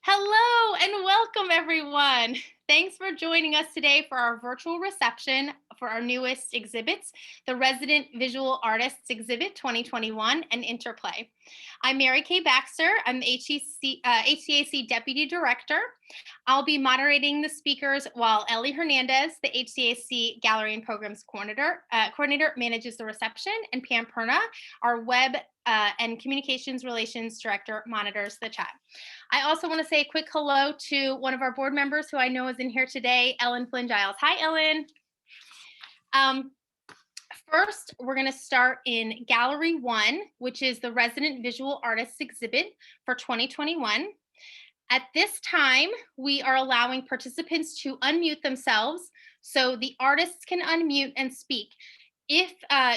Hello and welcome, everyone. Thanks for joining us today for our virtual reception for our newest exhibits, the Resident Visual Artists Exhibit 2021 and Interplay. I'm Mary Kay Baxter. I'm the HCAC Deputy Director. I'll be moderating the speakers while Ellie Hernandez, the HCAC Gallery and Programs Coordinator, manages the reception, and Pam Perna, our Web and Communications Relations Director, monitors the chat. I also want to say a quick hello to one of our board members who I know is in here today, Ellen Flynn Giles. Hi, Ellen. First, we're going to start in Gallery 1, which is the Resident Visual Artists Exhibit for 2021. At this time, we are allowing participants to unmute themselves so the artists can unmute and speak. If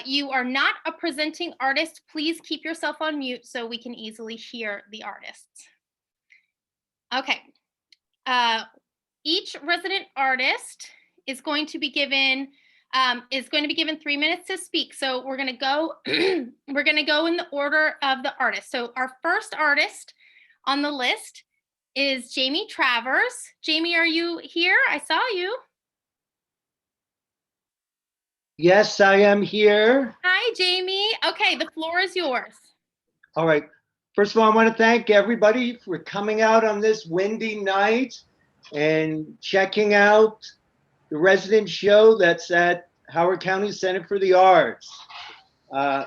you are not a presenting artist, please keep yourself on mute so we can easily hear the artists. Okay. Each resident artist is going to be given 3 minutes to speak. So we're going to go we're going to go in the order of the artists. So our first artist on the list is Jamie Travers. Jamie, are you here? I saw you. Yes, I am here. Hi, Jamie. Okay, the floor is yours. All right. First of all, I want to thank everybody for coming out on this windy night and checking out the resident show that's at Howard County Center for the Arts. I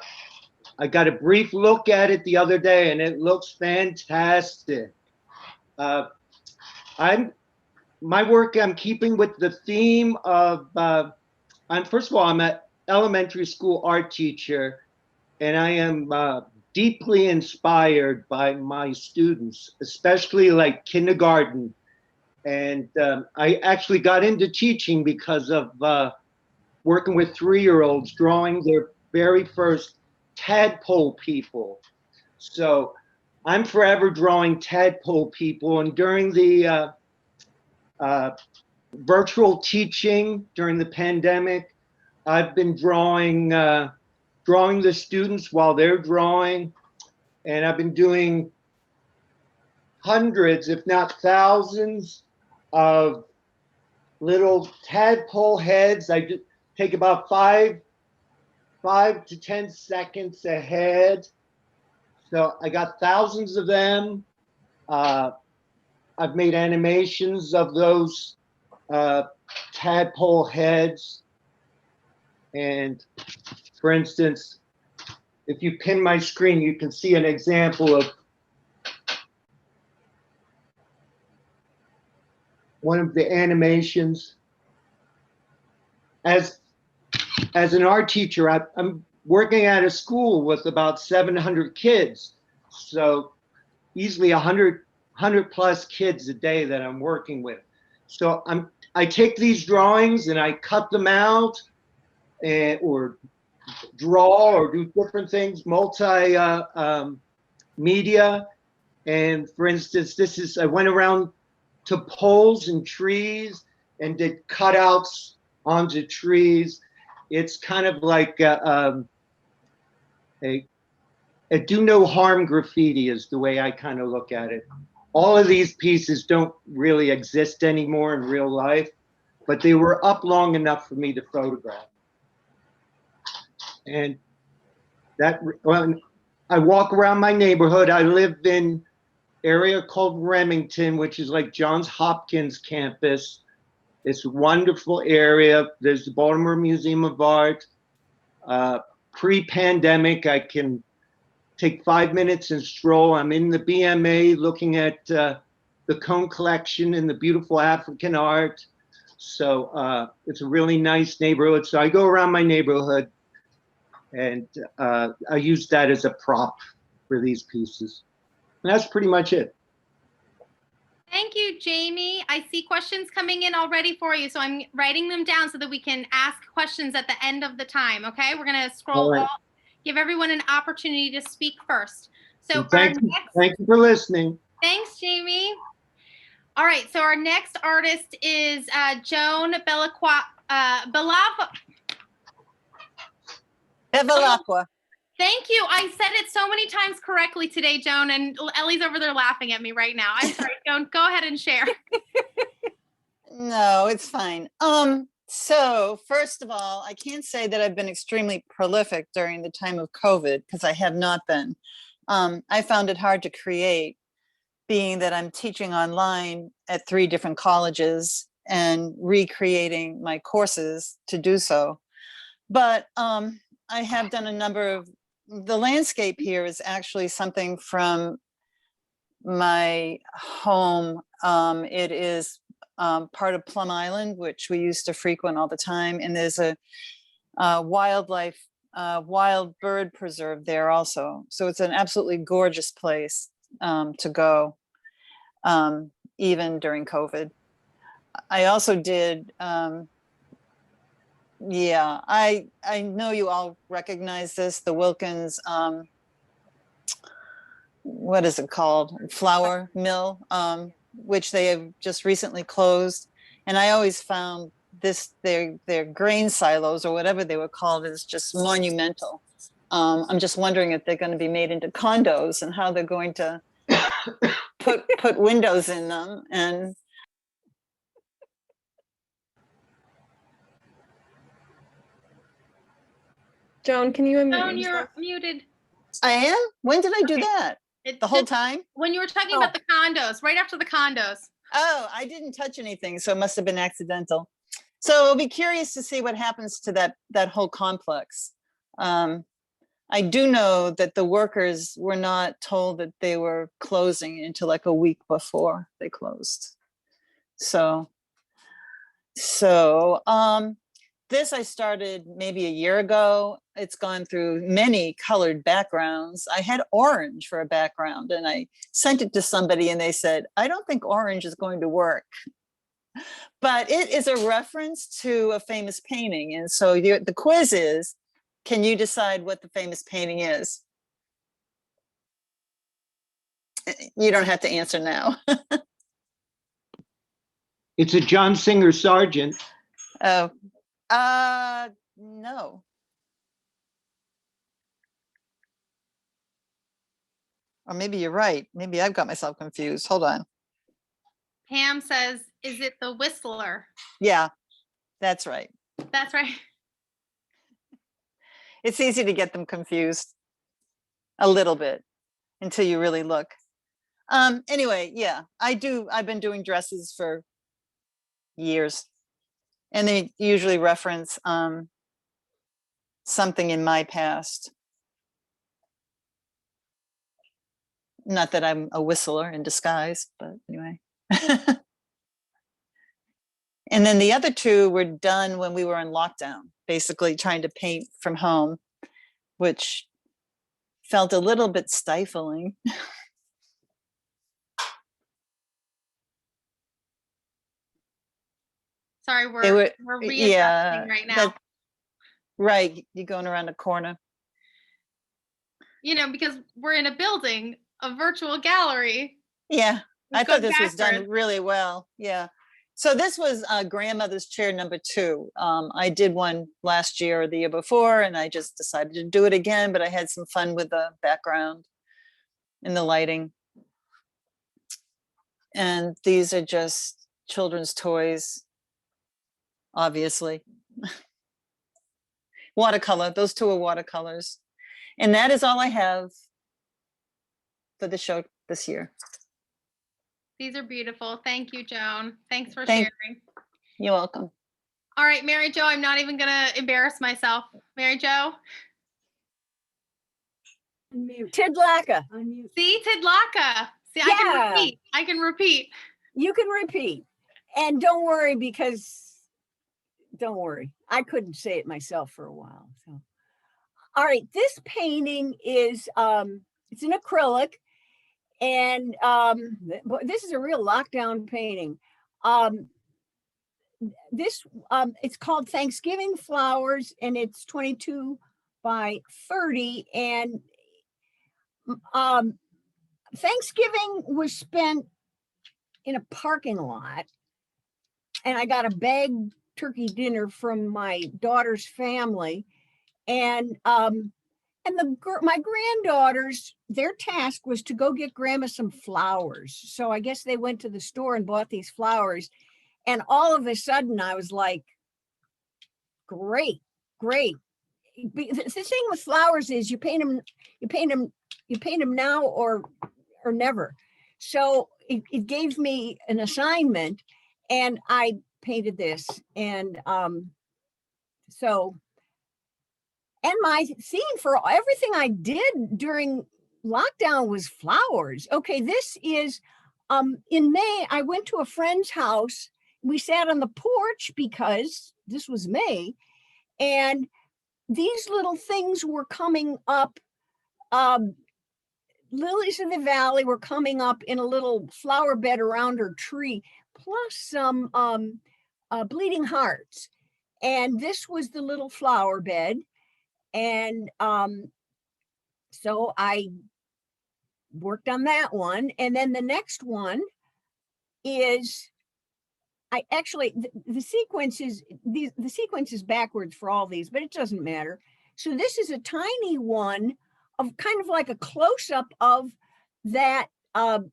got a brief look at it the other day and it looks fantastic. I'm keeping with the theme of, first of all, I'm an elementary school art teacher, and I am deeply inspired by my students, especially like kindergarten. And I actually got into teaching because of working with 3-year-olds drawing their very first tadpole people. So I'm forever drawing tadpole people. And during the virtual teaching during the pandemic, I've been drawing the students while they're drawing, and I've been doing hundreds, if not thousands, of little tadpole heads. I take about 5 to 10 seconds a head. So I got thousands of them. I've made animations of those tadpole heads. And for instance, if you pin my screen, you can see an example of one of the animations. As an art teacher, I'm working at a school with about 700 kids. So easily 100 plus kids a day that I'm working with. So I take these drawings and I cut them out or draw or do different things, media. And for instance, I went around to poles and trees and did cutouts onto trees. It's kind of like a do no harm graffiti is the way I kind of look at it. All of these pieces don't really exist anymore in real life, but they were up long enough for me to photograph. And when I walk around my neighborhood, I live in area called Remington, which is like Johns Hopkins campus. It's a wonderful area. There's the Baltimore Museum of Art. Pre-pandemic, I can take 5 minutes and stroll. I'm in the BMA looking at the Cone Collection and the beautiful African art. So it's a really nice neighborhood. So I go around my neighborhood and I use that as a prop for these pieces. And that's pretty much it. Thank you, Jamie. I see questions coming in already for you, so I'm writing them down so that we can ask questions at the end of the time, okay? We're going to scroll all, give everyone an opportunity to speak first. So thank you for listening. Thanks, Jamie. All right, so our next artist is Joan Bevilacqua. Thank you. I said it so many times correctly today, Joan, and Ellie's over there laughing at me right now. I'm sorry, Joan. Go ahead and share. No, it's fine. So first of all, I can't say that I've been extremely prolific during the time of COVID because I have not been. I found it hard to create, being that I'm teaching online at 3 different colleges and recreating my courses to do so. But I have done a number of, the landscape here is actually something from my home. It is part of Plum Island, which we used to frequent all the time. And there's a wildlife, wild bird preserve there also. So it's an absolutely gorgeous place to go, even during COVID. I also did, yeah, I know you all recognize this, the Wilkins, what is it called? Flour mill, which they have just recently closed. And I always found this, their grain silos or whatever they were called, is just monumental. I'm just wondering if they're going to be made into condos and how they're going to put windows in them. And Joan, can you unmute Joan, you're yourself? muted. I am? When did I do that? It The whole just- time? When you were talking Oh. about the condos, right after the condos. Oh, I didn't touch anything, so it must have been accidental. So I'll be curious to see what happens to that whole complex. I do know that the workers were not told that they were closing until like a week before they closed. So this I started maybe a year ago. It's gone through many colored backgrounds. I had orange for a background and I sent it to somebody and they said, I don't think orange is going to work. But it is a reference to a famous painting. And so the quiz is, can you decide what the famous painting is? You don't have to answer now. It's a John Singer Sargent. Oh, no. Or maybe you're right. Maybe I've got myself confused. Hold on. Pam says, is it the Whistler? Yeah, that's right. That's right. It's easy to get them confused a little bit until you really look. Anyway, yeah, I've been doing dresses for years, and they usually reference something in my past. Not that I'm a whistler in disguise, but anyway. And then the other 2 were done when we were in lockdown, basically trying to paint from home, which felt a little bit stifling. Sorry, we're readjusting yeah, right now. Right, you're going around a corner. You know, because we're in a building, a virtual gallery. Yeah, I thought this was done backwards. really well. Yeah. So this was grandmother's chair number 2. I did one last year or the year before, and I just decided to do it again, but I had some fun with the background and the lighting. And these are just children's toys, obviously. Watercolor, those 2 are watercolors. And that is all I have for the show this year. These are beautiful. Thank you, Joan. Thanks for Thank- sharing. You're welcome. All right, Mary Jo, I'm not even gonna embarrass myself. Mary Jo? Tidlaka. See, Tidlaka. See, Yeah. I can repeat. You can repeat. And don't worry, because don't worry. I couldn't say it myself for a while. So all right, this painting is it's an acrylic, and this is a real lockdown painting. This it's called Thanksgiving Flowers, and it's 22 by 30, and Thanksgiving was spent in a parking lot, and I got a bag turkey dinner from my daughter's family, and And my granddaughters, their task was to go get grandma some flowers. So I guess they went to the store and bought these flowers. And all of a sudden I was like, great, great. The thing with flowers is you paint them now or never. So it gave me an assignment and I painted this. And so, and my theme for everything I did during lockdown was flowers. Okay, this is in May, I went to a friend's house. We sat on the porch because this was May, and these little things were coming up. Lilies of the valley were coming up in a little flower bed around her tree, plus some bleeding hearts. And this was the little flower bed. And so I worked on that one. And then the next one is, I actually, the sequence is, the sequence is backwards for all these, but it doesn't matter. So this is a tiny one of kind of like a close-up of that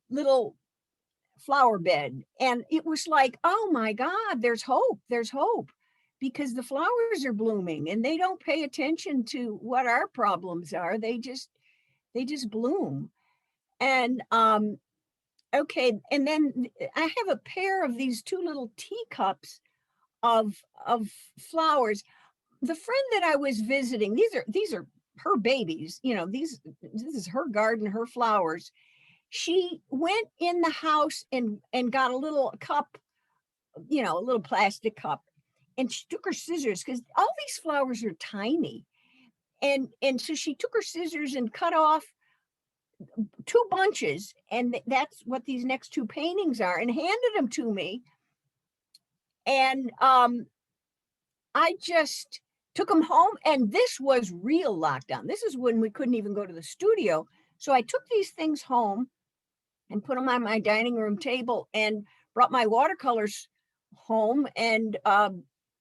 little flower bed. And it was like, oh my God, there's hope, because the flowers are blooming and they don't pay attention to what our problems are. They just bloom. And okay, and then I have a pair of these two little teacups of flowers. The friend that I was visiting, these are her babies, you know, this is her garden, her flowers. She went in the house and got a little cup, you know, a little plastic cup, and she took her scissors because all these flowers are tiny. And so she took her scissors and cut off two bunches, and that's what these next two paintings are, and handed them to me. And I just took them home, and this was real lockdown. This is when we couldn't even go to the studio. So I took these things home and put them on my dining room table and brought my watercolors home and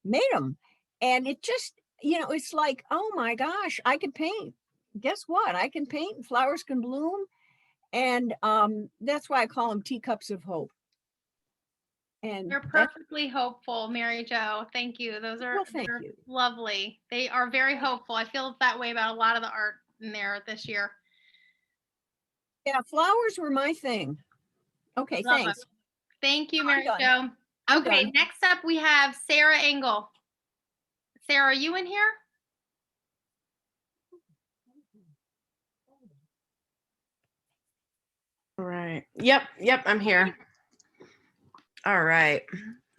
made them. And it just, you know, it's like, oh my gosh, I could paint. Guess what? I can paint, flowers can bloom. And that's why I call them teacups of hope. And You're perfectly hopeful, Mary Jo. Thank you. Those are, well, thank you. Lovely. They are very hopeful. I feel that way about a lot of the art in there this year. Yeah, flowers were my thing. Okay, Love thanks. it. Thank you, Mary done. Jo. Okay, done. next up we have Sarah Engel. Sarah, are you in here? All right. Yep, I'm here. All right.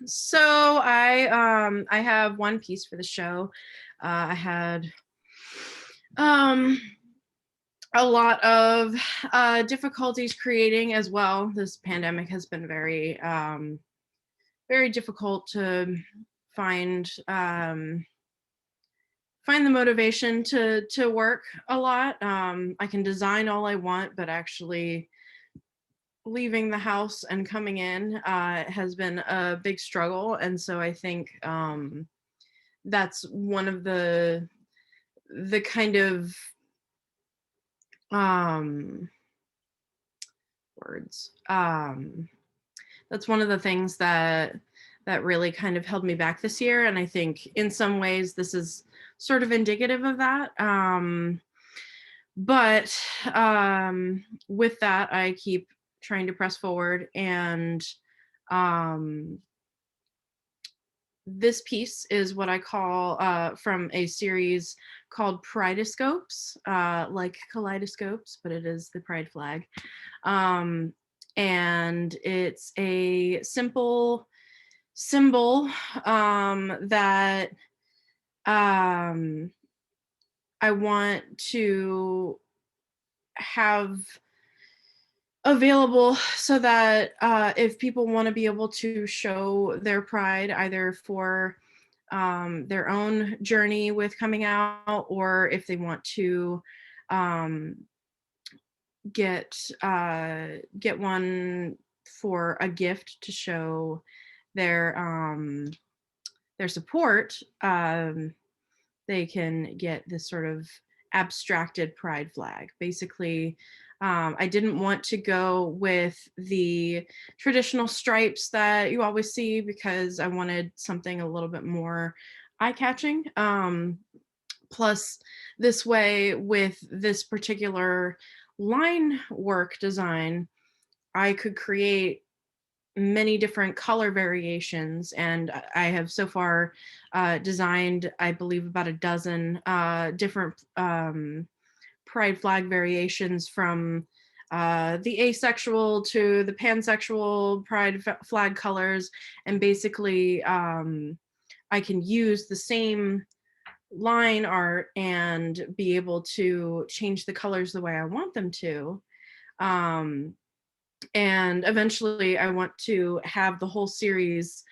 So I have one piece for the show. I had a lot of difficulties creating as well. This pandemic has been very very difficult to find the motivation to work a lot. I can design all I want, but actually leaving the house and coming in has been a big struggle. And so I think that's one of the kind of words. That's one of the things that really kind of held me back this year. And I think in some ways this is sort of indicative of that. But with that, I keep trying to press forward. And this piece is what I call from a series called Pridescopes, like kaleidoscopes, but it is the pride flag. And it's a simple symbol that I want to have available so that if people want to be able to show their pride either for their own journey with coming out, or if they want to get one for a gift to show their support, they can get this sort of abstracted pride flag. Basically, I didn't want to go with the traditional stripes that you always see because I wanted something a little bit more eye-catching. Plus, this way, with this particular line work design, I could create many different color variations, and I have so far designed, I believe, about a dozen different pride flag variations, from the asexual to the pansexual pride flag colors. And basically, I can use the same line art and be able to change the colors the way I want them to. And eventually I want to have the whole series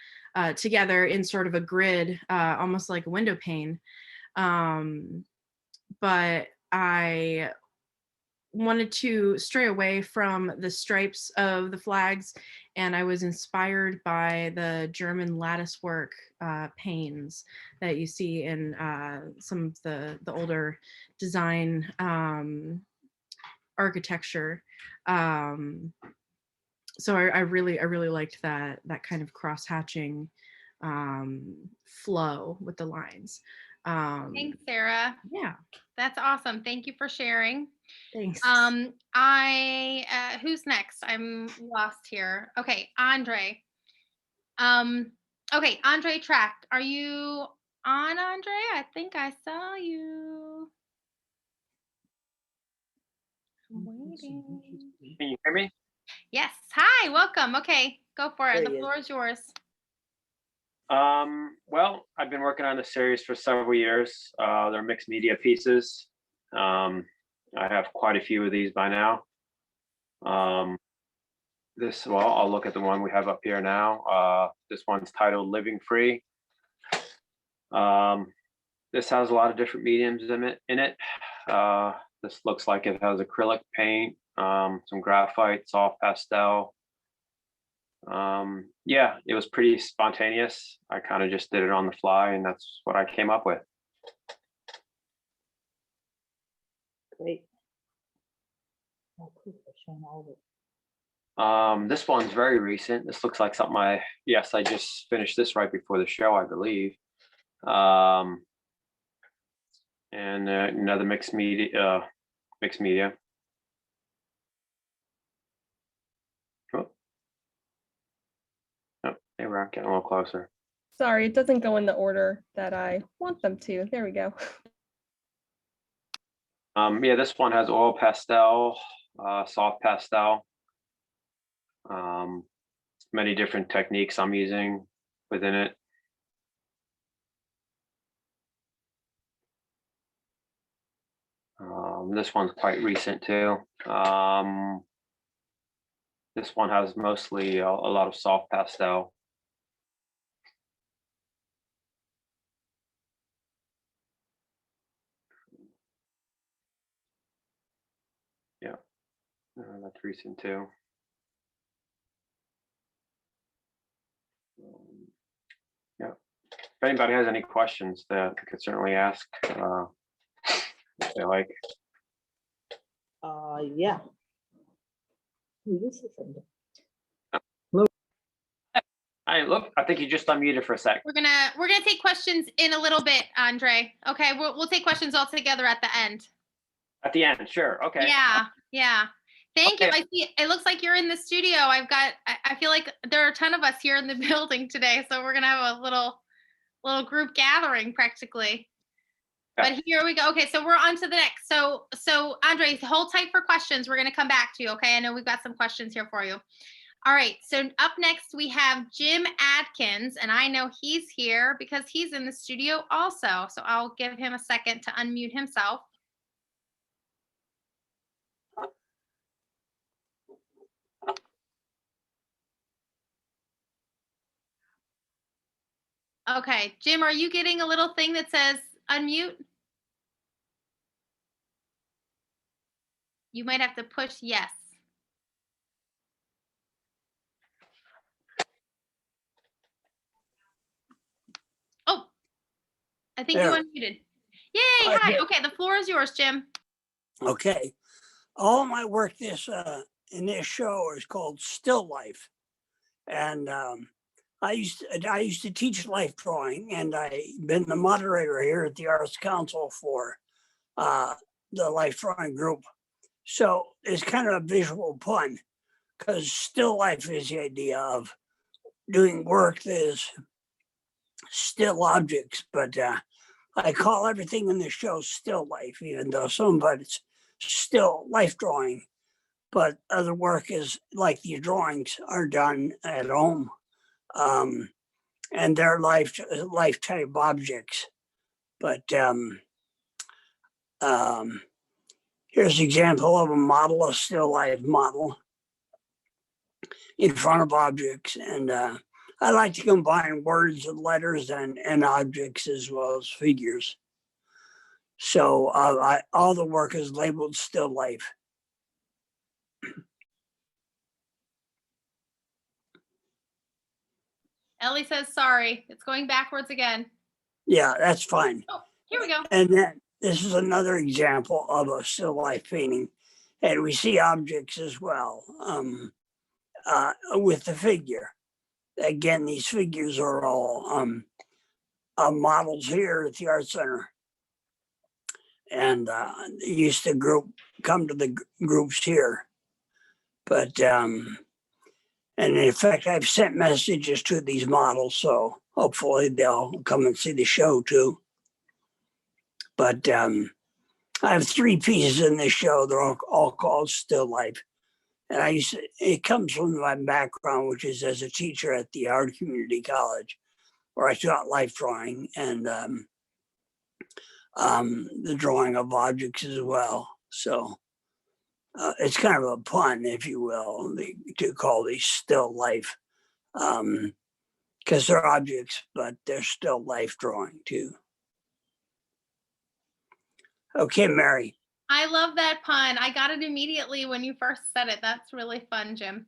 together in sort of a grid, almost like a window pane. But I wanted to stray away from the stripes of the flags, and I was inspired by the German lattice work panes that you see in some of the older design architecture. So I really liked that kind of cross hatching flow with the lines. Thanks, Sarah. Yeah, That's awesome. Thank you for sharing. thanks. Who's next? I'm lost here. Okay, Andre. Okay, Andre Track. Are you on, Andre? I think I saw you. I'm waiting. Can you hear me? Yes. Hi, welcome. Okay, go for it. There The he is. floor is yours. Well, I've been working on the series for several years. They're mixed media pieces. I have quite a few of these by now. Well, I'll look at the one we have up here now. This one's titled Living Free. This has a lot of different mediums in it. This looks like it has acrylic paint, some graphite, soft pastel. Yeah, it was pretty spontaneous. I kind of just did it on the fly, and that's what I came up with. Great. This one's very recent. This looks like something I just finished this right before the show, I believe. And another mixed media. Oh, they were getting a little closer. Sorry, it doesn't go in the order that I want them to. There we go. Yeah, this one has oil pastel, soft pastel. Many different techniques I'm using within it. This one's quite recent too. This one has mostly a lot of soft pastel. Yeah, that's recent too. Yeah, if anybody has any questions, that they could certainly ask. If they like. Yeah. I think you just unmuted for a sec. We're gonna take questions in a little bit, Andre. Okay, we'll take questions all together at the end. At the end, sure. Okay. Yeah. Thank you. Okay. I see. It looks like you're in the studio. I feel like there are a ton of us here in the building today, so we're gonna have a little group gathering practically. Yeah. But here we go. Okay, so we're on to the next. So Andre, hold tight for questions. We're gonna come back to you. Okay, I know we've got some questions here for you. All right, so up next we have Jim Adkins, and I know he's here because he's in the studio also. So I'll give him a second to unmute himself. Okay, Jim, are you getting a little thing that says unmute? You might have to push yes. Oh, I think you unmuted. Yay, hi. Okay, the floor is yours, Jim. Okay. All of my work in this show is called Still Life. And I used to teach life drawing, and I've been the moderator here at the Arts Council for the life drawing group. So it's kind of a visual pun, because still life is the idea of doing work that is still objects, but I call everything in the show still life, even though some of it's still life drawing, but other work is like the drawings are done at home, and they're life type objects. But here's an example of a model, a still life model in front of objects, and I like to combine words and letters and objects as well as figures. So all the work is labeled still life. Ellie says, sorry, it's going backwards again. Yeah, that's fine. Oh, here we go. And then this is another example of a still life painting. And we see objects as well with the figure. Again, these figures are all models here at the Art Center. And they used to come to the groups here. But, and in fact, I've sent messages to these models, so hopefully they'll come and see the show too. But I have 3 pieces in this show. They're all called Still Life. And it comes from my background, which is as a teacher at the Art Community College, where I taught life drawing and the drawing of objects as well. So it's kind of a pun, if you will, to call these still life, because they're objects, but they're still life drawing too. Okay, Mary. I love that pun. I got it immediately when you first said it. That's really fun, Jim.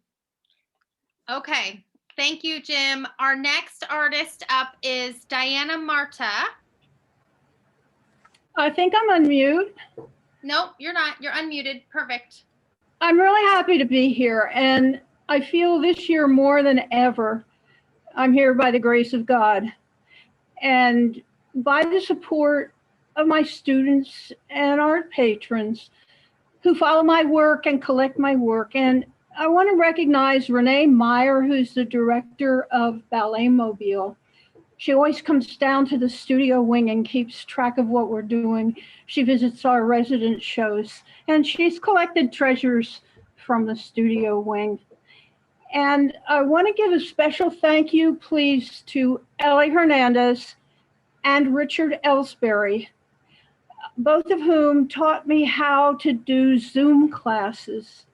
Okay, thank you, Jim. Our next artist up is Diana Marta. I think I'm unmute. Nope, you're not. You're unmuted. Perfect. I'm really happy to be here, and I feel this year more than ever, I'm here by the grace of God and by the support of my students and art patrons who follow my work and collect my work. And I want to recognize Renee Meyer, who's the director of Ballet Mobile. She always comes down to the studio wing and keeps track of what we're doing. She visits our resident shows, and she's collected treasures from the studio wing. And I want to give a special thank you, please, to Ellie Hernandez and Richard Ellsbury, both of whom taught me how to do Zoom classes.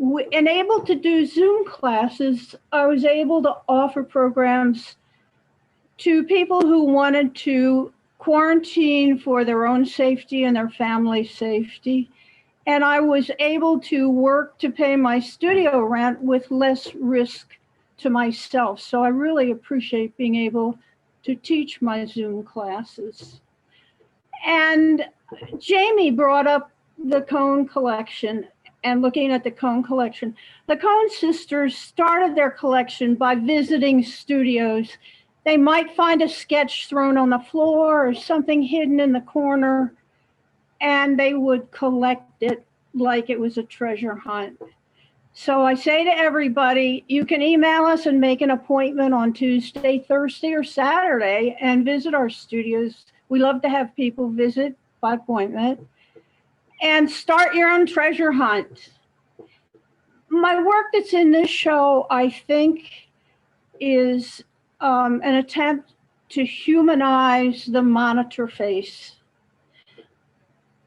And able to do Zoom classes, I was able to offer programs to people who wanted to quarantine for their own safety and their family safety. And I was able to work to pay my studio rent with less risk to myself. So I really appreciate being able to teach my Zoom classes. And Jamie brought up the Cone collection and looking at the Cone collection. The Cone sisters started their collection by visiting studios. They might find a sketch thrown on the floor or something hidden in the corner, and they would collect it like it was a treasure hunt. So I say to everybody, you can email us and make an appointment on Tuesday, Thursday, or Saturday and visit our studios. We love to have people visit by appointment and start your own treasure hunt. My work that's in this show, I think, is an attempt to humanize the monitor face.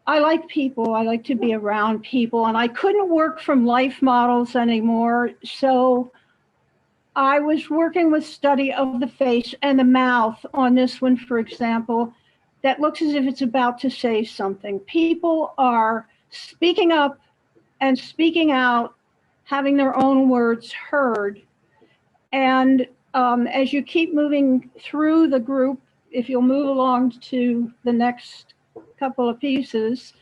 I like people. I like to be around people, and I couldn't work from life models anymore. So I was working with study of the face and the mouth on this one, for example, that looks as if it's about to say something. People are speaking up and speaking out, having their own words heard. And as you keep moving through the group, if you'll move along to the next couple of pieces,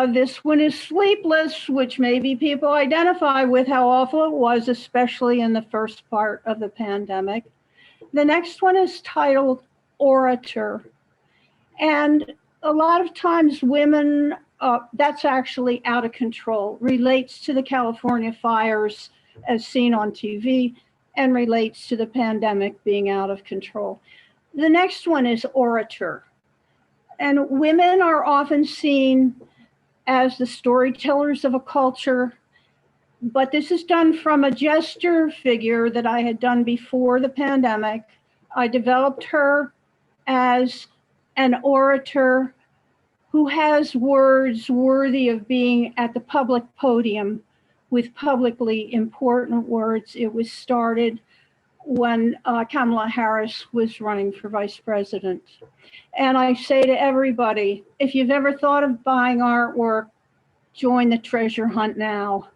this one is Sleepless, which maybe people identify with how awful it was, especially in the first part of the pandemic. The next one is titled Orator. And a lot of times women, that's actually Out of Control, relates to the California fires as seen on TV and relates to the pandemic being out of control. The next one is Orator. And women are often seen as the storytellers of a culture, but this is done from a gesture figure that I had done before the pandemic. I developed her as an orator who has words worthy of being at the public podium with publicly important words. It was started when Kamala Harris was running for vice president. And I say to everybody, if you've ever thought of buying artwork, join the treasure hunt now.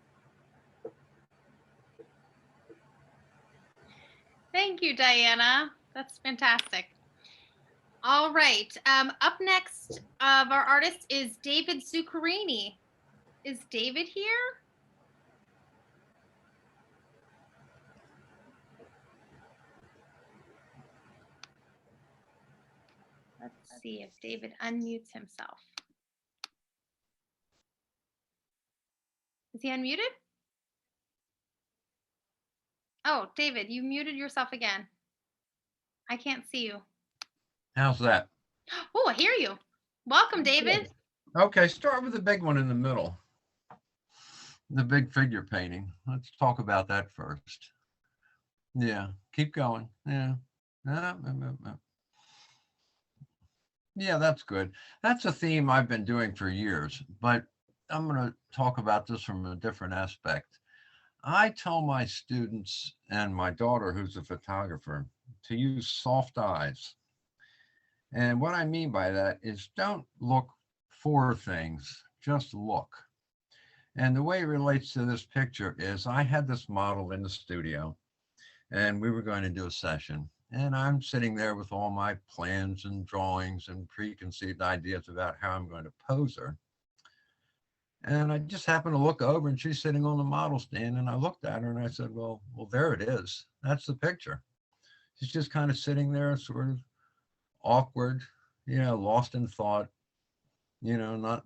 Thank you, Diana. That's fantastic. All right. Up next of our artist is David Zuckerman. Is David here? Let's see if David unmutes himself. Is he unmuted? Oh, David, you muted yourself again. I can't see you. How's that? Oh, I hear you. Welcome, David. Okay, start with the big one in the middle. The big figure painting. Let's talk about that first. Yeah, keep going. Yeah. Yeah, that's good. That's a theme I've been doing for years, but I'm going to talk about this from a different aspect. I tell my students and my daughter, who's a photographer, to use soft eyes. And what I mean by that is don't look for things, just look. And the way it relates to this picture is I had this model in the studio and we were going to do a session. And I'm sitting there with all my plans and drawings and preconceived ideas about how I'm going to pose her. And I just happened to look over and she's sitting on the model stand and I looked at her and I said, well, there it is. That's the picture. She's just kind of sitting there sort of awkward, lost in thought, not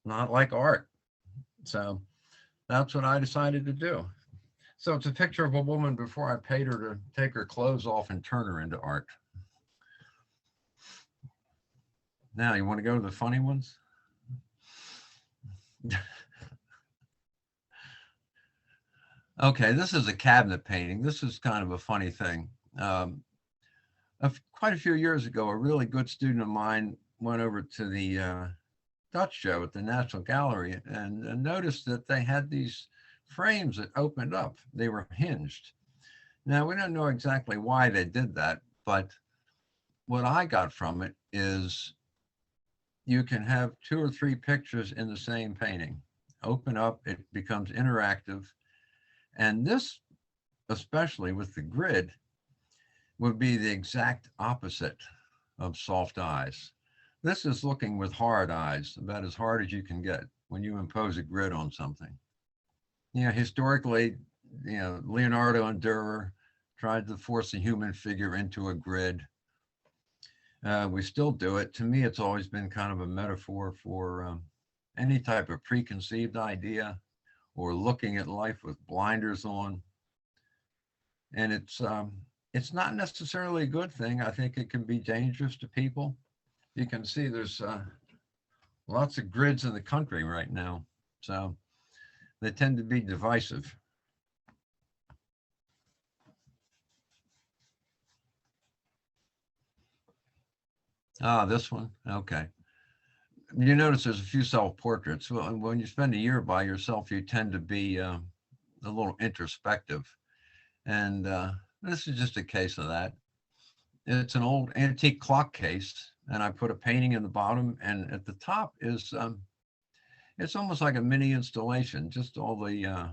like art. So that's what I decided to do. So it's a picture of a woman before I paid her to take her clothes off and turn her into art. Now, you want to go to the funny ones? Okay, this is a cabinet painting. This is kind of a funny thing. Quite a few years ago, a really good student of mine went over to the Dutch show at the National Gallery and noticed that they had these frames that opened up. They were hinged. Now, we don't know exactly why they did that, but what I got from it is you can have 2 or 3 pictures in the same painting. Open up, it becomes interactive. And this, especially with the grid, would be the exact opposite of soft eyes. This is looking with hard eyes, about as hard as you can get when you impose a grid on something. Historically, Leonardo and Dürer tried to force a human figure into a grid. We still do it. To me, it's always been kind of a metaphor for any type of preconceived idea or looking at life with blinders on. And it's not necessarily a good thing. I think it can be dangerous to people. You can see there's lots of grids in the country right now. So they tend to be divisive. This one, okay. You notice there's a few self-portraits. Well, when you spend a year by yourself, you tend to be a little introspective. And this is just a case of that. It's an old antique clock case, and I put a painting in the bottom, and at the top is, it's almost like a mini installation, just all the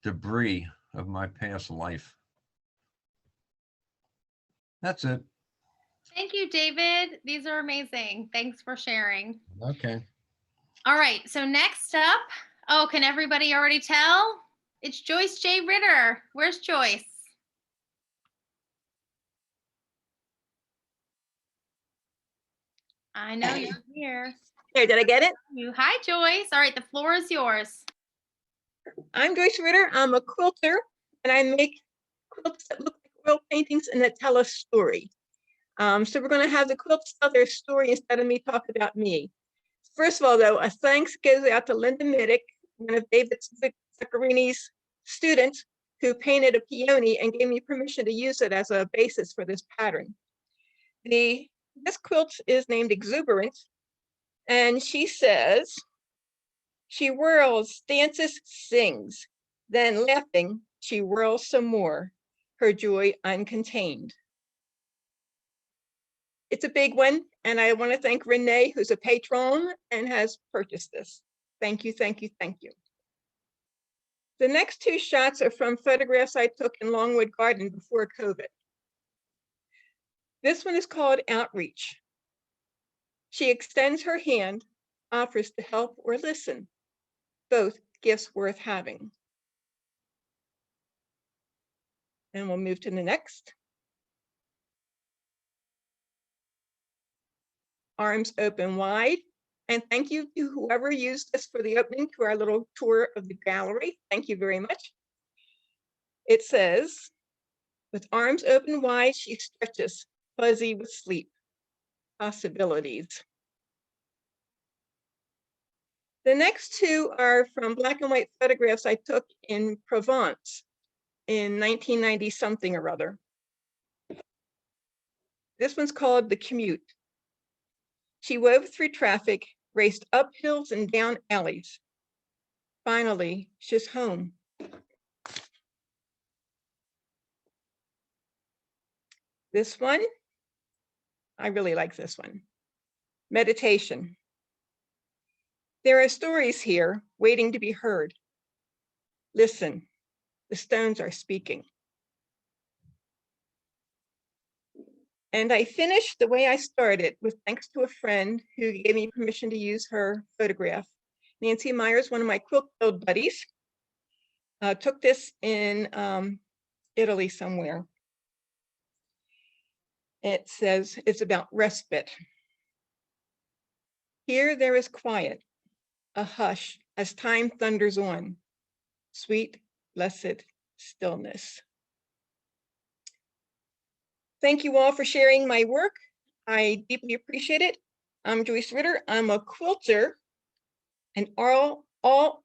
debris of my past life. That's it. Thank you, David. These are amazing. Thanks for sharing. Okay. All right, so next up, oh, can everybody already tell? It's Joyce J. Ritter. Where's Joyce? I know you're here. Here, did I get it? Hi, Joyce. All right, the floor is yours. I'm Joyce Ritter. I'm a quilter, and I make quilts that look like oil paintings and that tell a story. So we're going to have the quilts tell their story instead of me talk about me. First of all, though, a thanks goes out to Linda Middick, one of David Zuckerman's students, who painted a peony and gave me permission to use it as a basis for this pattern. This quilt is named Exuberant, and she says, she whirls, dances, sings, then laughing, she whirls some more, her joy uncontained. It's a big one, and I want to thank Renee, who's a patron and has purchased this. Thank you, thank you, thank you. The next two shots are from photographs I took in Longwood Garden before COVID. This one is called Outreach. She extends her hand, offers to help or listen, both gifts worth having. And we'll move to the next. Arms open wide. And thank you to whoever used this for the opening to our little tour of the gallery. Thank you very much. It says, with arms open wide, she stretches, fuzzy with sleep, possibilities. The next two are from black and white photographs I took in Provence in 1990 something or other. This one's called The Commute. She wove through traffic, raced up hills and down alleys. Finally, she's home. This one, I really like this one. Meditation. There are stories here waiting to be heard. Listen, the stones are speaking. And I finished the way I started with thanks to a friend who gave me permission to use her photograph. Nancy Myers, one of my quilt build buddies, took this in Italy somewhere. It says it's about respite. Here there is quiet, a hush as time thunders on, sweet, blessed stillness. Thank you all for sharing my work. I deeply appreciate it. I'm Joyce Ritter. I'm a quilter, and all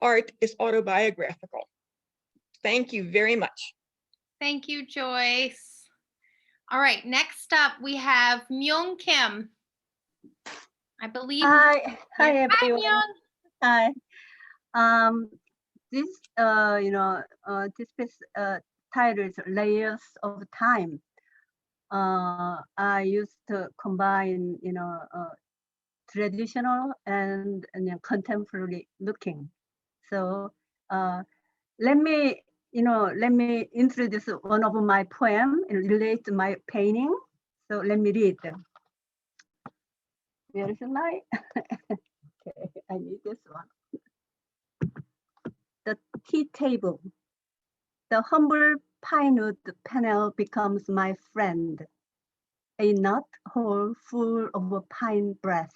art is autobiographical. Thank you very much. Thank you, Joyce. All right, next up we have Myung Kim. I believe. Hi everyone. Hi, Myung. Hi. This this piece title is Layers of Time. I used to combine traditional and contemporary looking. So let me introduce one of my poem and relate to my painting. So let me read them. Where is my? Okay, I need this one. The tea table. The humble pinewood panel becomes my friend. A nut hole full of a pine breath.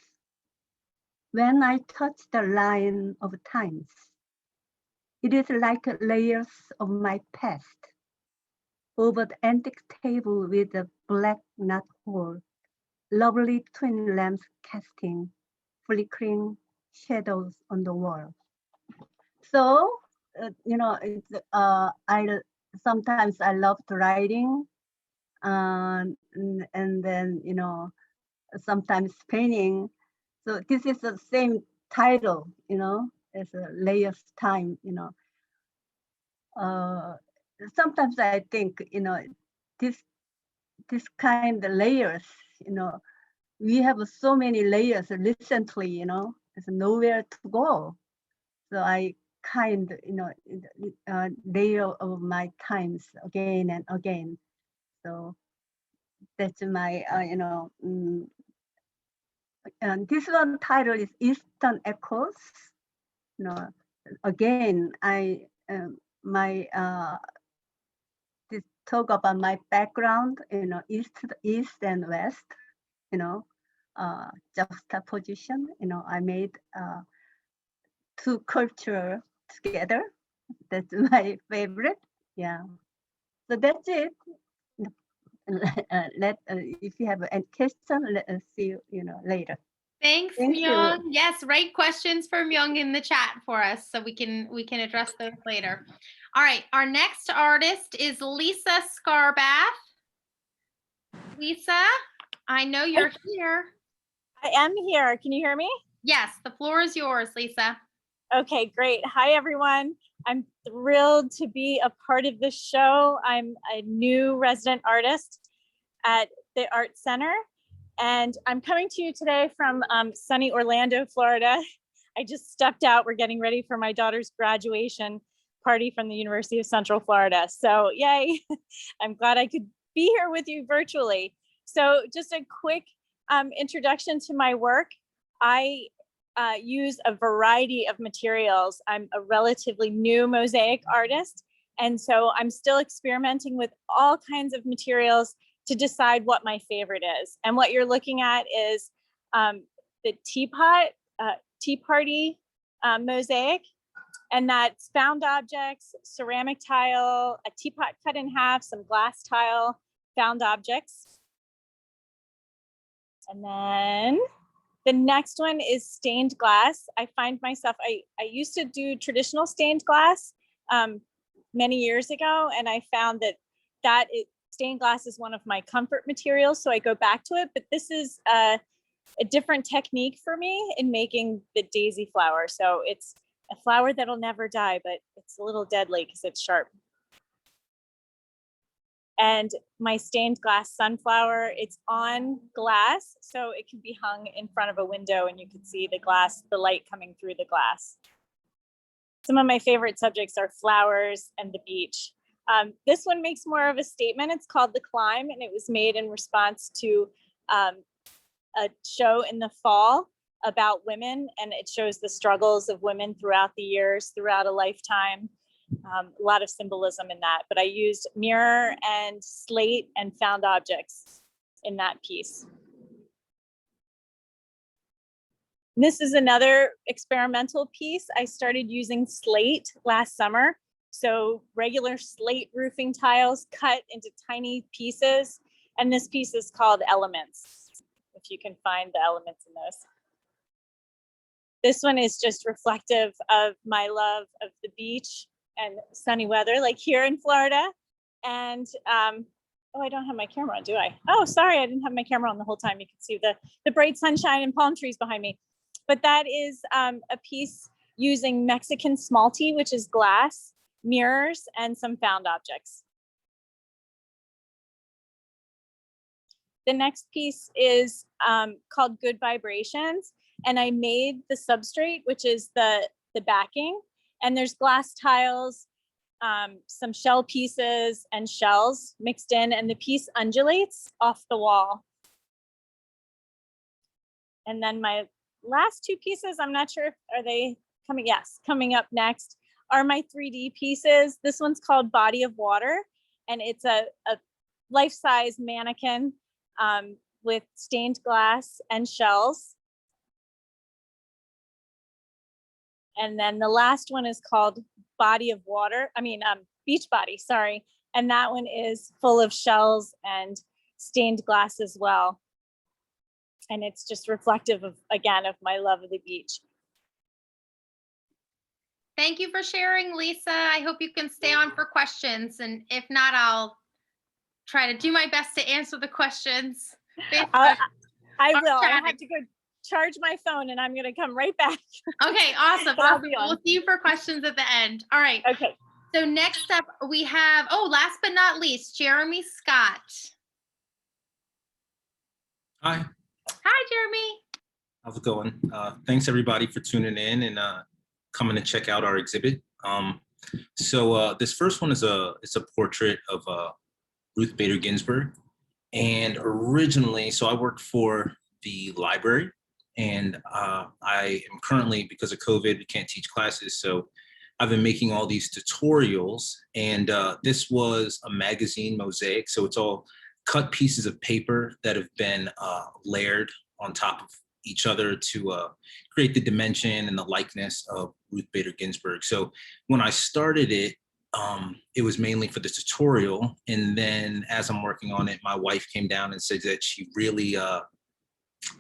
When I touch the line of times, it is like layers of my past. Over the antique table with a black nut hole, lovely twin lamps casting flickering shadows on the wall. So, sometimes I love writing, and then sometimes painting. So this is the same title, as a layers time. Sometimes I think this kind of layers, we have so many layers recently, there's nowhere to go. So I layer of my times again and again. So that's my, and this one title is Eastern Echoes. Again, this talk about my background, East and West, juxtaposition. I made two culture together. That's my favorite. Yeah. So that's it. If you have any question, let us see you, later. Thanks, Thank you. Myung. Yes, write questions for Myung in the chat for us so we can address those later. All right, our next artist is Lisa Scarbath. Lisa, I know you're here. I am here. Can you hear me? Yes, the floor is yours, Lisa. Okay, great. Hi, everyone. I'm thrilled to be a part of this show. I'm a new resident artist at the Art Center, and I'm coming to you today from sunny Orlando, Florida. I just stepped out. We're getting ready for my daughter's graduation party from the University of Central Florida. So yay, I'm glad I could be here with you virtually. So just a quick introduction to my work. I use a variety of materials. I'm a relatively new mosaic artist, and so I'm still experimenting with all kinds of materials to decide what my favorite is. And what you're looking at is the teapot, tea party mosaic, and that's found objects, ceramic tile, a teapot cut in half, some glass tile, found objects. And then the next one is stained glass. I find myself, I used to do traditional stained glass many years ago, and I found that stained glass is one of my comfort materials, so I go back to it. But this is a different technique for me in making the daisy flower. So it's a flower that'll never die, but it's a little deadly because it's sharp. And my stained glass sunflower, it's on glass, so it can be hung in front of a window and you can see the glass, the light coming through the glass. Some of my favorite subjects are flowers and the beach. This one makes more of a statement. It's called The Climb, and it was made in response to a show in the fall about women, and it shows the struggles of women throughout the years, throughout a lifetime. A lot of symbolism in that, but I used mirror and slate and found objects in that piece. This is another experimental piece. I started using slate last summer. So regular slate roofing tiles cut into tiny pieces. And this piece is called Elements, if you can find the elements in those. This one is just reflective of my love of the beach and sunny weather, like here in Florida. And oh, I don't have my camera on, do I? Oh, sorry, I didn't have my camera on the whole time. You can see the bright sunshine and palm trees behind me. But that is a piece using Mexican smalty, which is glass, mirrors, and some found objects. The next piece is called Good Vibrations. And I made the substrate, which is the backing. And there's glass tiles, some shell pieces and shells mixed in, and the piece undulates off the wall. And then my last two pieces, I'm not sure if are they coming, yes, coming up next, are my 3D pieces. This one's called Body of Water, and it's a life-size mannequin with stained glass and shells. And then the last one is called Body of Water, Beach Body, sorry. And that one is full of shells and stained glass as well. And it's just reflective of, again, of my love of the beach. Thank you for sharing, Lisa. I hope you can stay on for questions. And if not, I'll try to do my best to answer the questions. I will. I have to go charge my phone and I'm going to come right back. Okay, awesome. We'll see you for questions at the end. All right. Okay. So next up we have, last but not least, Jeremy Scott. Hi. Hi, Jeremy. How's it going? Thanks everybody for tuning in and coming to check out our exhibit. So this first one is it's a portrait of Ruth Bader Ginsburg. And originally, so I worked for the library, and I am currently, because of COVID, we can't teach classes. So I've been making all these tutorials, and this was a magazine mosaic. So it's all cut pieces of paper that have been layered on top of each other to create the dimension and the likeness of Ruth Bader Ginsburg. So when I started it, it was mainly for the tutorial. And then as I'm working on it, my wife came down and said that she really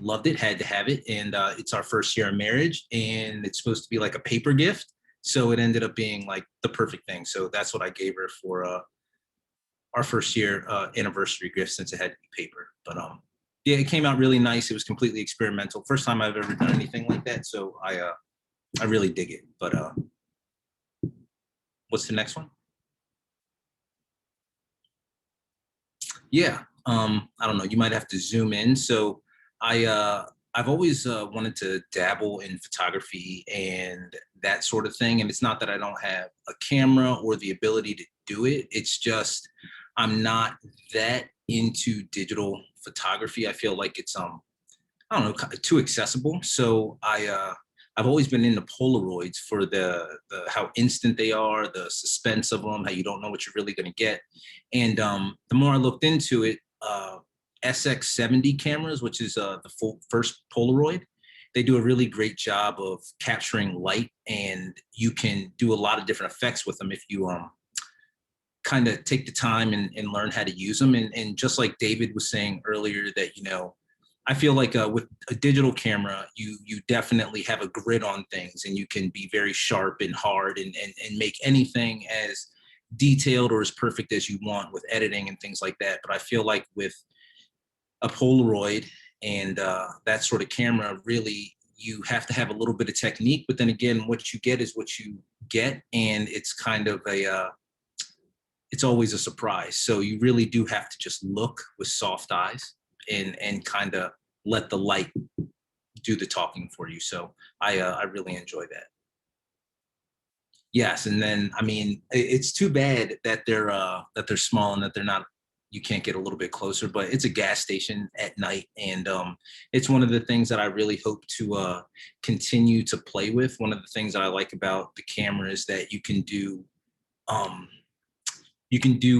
loved it, had to have it. And it's our first year of marriage, and it's supposed to be like a paper gift. So it ended up being like the perfect thing. So that's what I gave her for our first year anniversary gift, since it had to be paper. But yeah, it came out really nice. It was completely experimental. First time I've ever done anything like that. So I really dig it. But what's the next one? Yeah, I don't know. You might have to zoom in. So I've always wanted to dabble in photography and that sort of thing. And it's not that I don't have a camera or the ability to do it. It's just I'm not that into digital photography. I feel like it's I don't know, too accessible. So I've always been into Polaroids for the how instant they are, the suspense of them, how you don't know what you're really going to get. And the more I looked into it, SX70 cameras, which is the first Polaroid, they do a really great job of capturing light, and you can do a lot of different effects with them if you kind of take the time and learn how to use them. And just like David was saying earlier, that, you know, I feel like with a digital camera, you definitely have a grid on things, and you can be very sharp and hard and make anything as detailed or as perfect as you want with editing and things like that. But I feel like with a Polaroid and that sort of camera, really, you have to have a little bit of technique. But then again, what you get is what you get, and it's kind of it's always a surprise. So you really do have to just look with soft eyes and kind of let the light do the talking for you. So I really enjoy that. Yes, and then I mean, it's too bad that they're small and that they're not. You can't get a little bit closer, but it's a gas station at night, and it's one of the things that I really hope to continue to play with. One of the things that I like about the camera is that you can do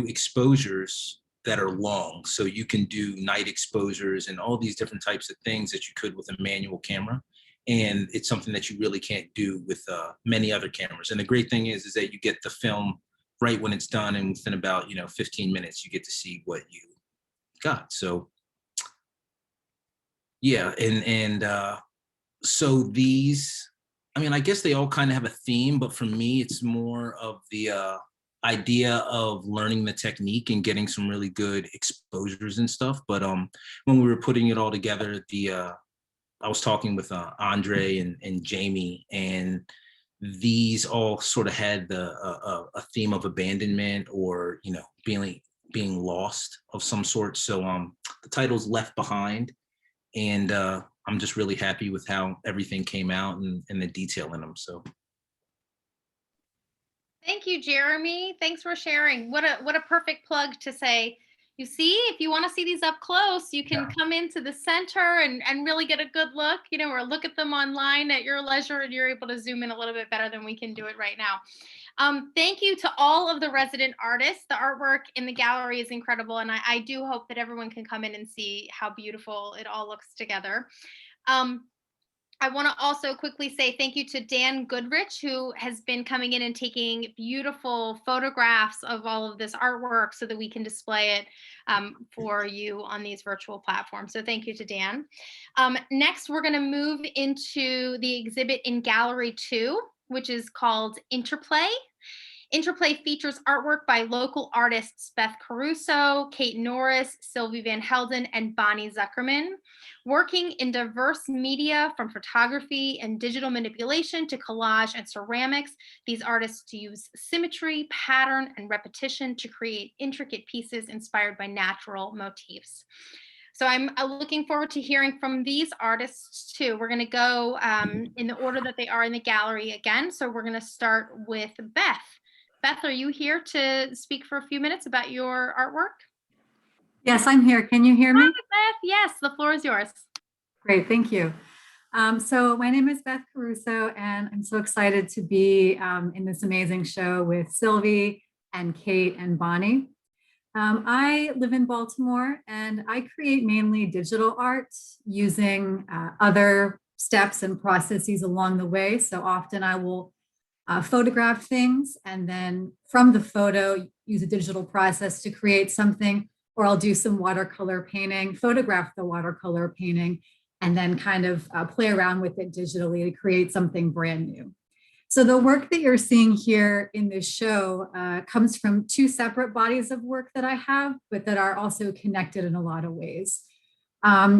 exposures that are long. So you can do night exposures and all these different types of things that you could with a manual camera. And it's something that you really can't do with many other cameras. And the great thing is that you get the film right when it's done, and within about 15 minutes, you get to see what you got. So yeah, and so these, I mean, I guess they all kind of have a theme, but for me, it's more of the idea of learning the technique and getting some really good exposures and stuff. But when we were putting it all together, I was talking with Andre and Jamie, and these all sort of had a theme of abandonment, or being lost of some sort. So the title's Left Behind, and I'm just really happy with how everything came out and the detail in them. So. Thank you, Jeremy. Thanks for sharing. What a perfect plug to say, you see, if you want to see these up close, you can come into the center and really get a good look, or look at them online at your leisure, and you're able to zoom in a little bit better than we can do it right now. Thank you to all of the resident artists. The artwork in the gallery is incredible, and I do hope that everyone can come in and see how beautiful it all looks together. I want to also quickly say thank you to Dan Goodrich, who has been coming in and taking beautiful photographs of all of this artwork so that we can display it for you on these virtual platforms. So thank you to Dan. Next, we're going to move into the exhibit in Gallery 2, which is called Interplay. Interplay features artwork by local artists Beth Caruso, Kate Norris, Sylvie Van Helden, and Bonnie Zuckerman. Working in diverse media, from photography and digital manipulation to collage and ceramics, these artists use symmetry, pattern, and repetition to create intricate pieces inspired by natural motifs. So I'm looking forward to hearing from these artists too. We're going to go in the order that they are in the gallery again. So we're going to start with Beth. Beth, are you here to speak for a few minutes about your artwork? Yes, I'm here. Can you hear me? Hi, Beth. Yes, the floor is yours. Great, thank you. So my name is Beth Caruso, and I'm so excited to be in this amazing show with Sylvie and Kate and Bonnie. I live in Baltimore, and I create mainly digital art using other steps and processes along the way. So often I will photograph things, and then from the photo, use a digital process to create something, or I'll do some watercolor painting, photograph the watercolor painting, and then kind of play around with it digitally to create something brand new. So the work that you're seeing here in this show comes from two separate bodies of work that I have, but that are also connected in a lot of ways.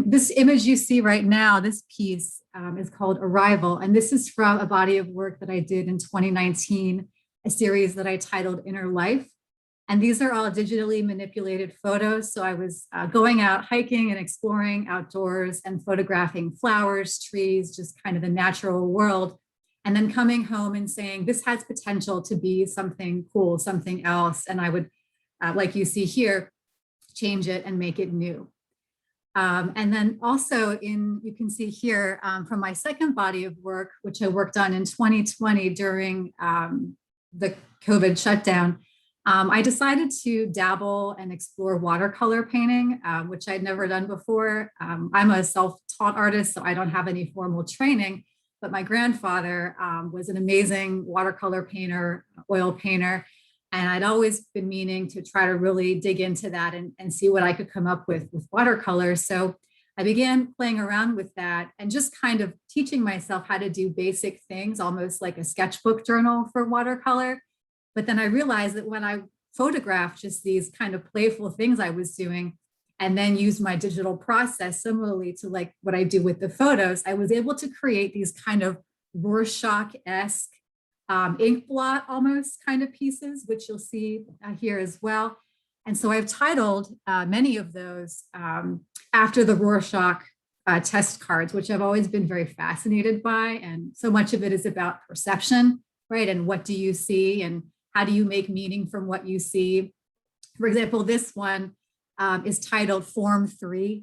This image you see right now, this piece is called Arrival, and this is from a body of work that I did in 2019, a series that I titled Inner Life. And these are all digitally manipulated photos. So I was going out hiking and exploring outdoors and photographing flowers, trees, just kind of the natural world. And then coming home and saying, this has potential to be something cool, something else. And I would, like you see here, change it and make it new. And then also you can see here from my second body of work, which I worked on in 2020 during the COVID shutdown, I decided to dabble and explore watercolor painting, which I'd never done before. I'm a self-taught artist, so I don't have any formal training, but my grandfather was an amazing watercolor painter, oil painter, and I'd always been meaning to try to really dig into that and see what I could come up with watercolor. So I began playing around with that and just kind of teaching myself how to do basic things, almost like a sketchbook journal for watercolor. But then I realized that when I photographed just these kind of playful things I was doing, and then used my digital process similarly to like what I do with the photos, I was able to create these kind of Rorschach-esque ink blot almost kind of pieces, which you'll see here as well. And so I've titled many of those after the Rorschach test cards, which I've always been very fascinated by. And so much of it is about perception, right? And what do you see? And how do you make meaning from what you see? For example, this one is titled Form 3.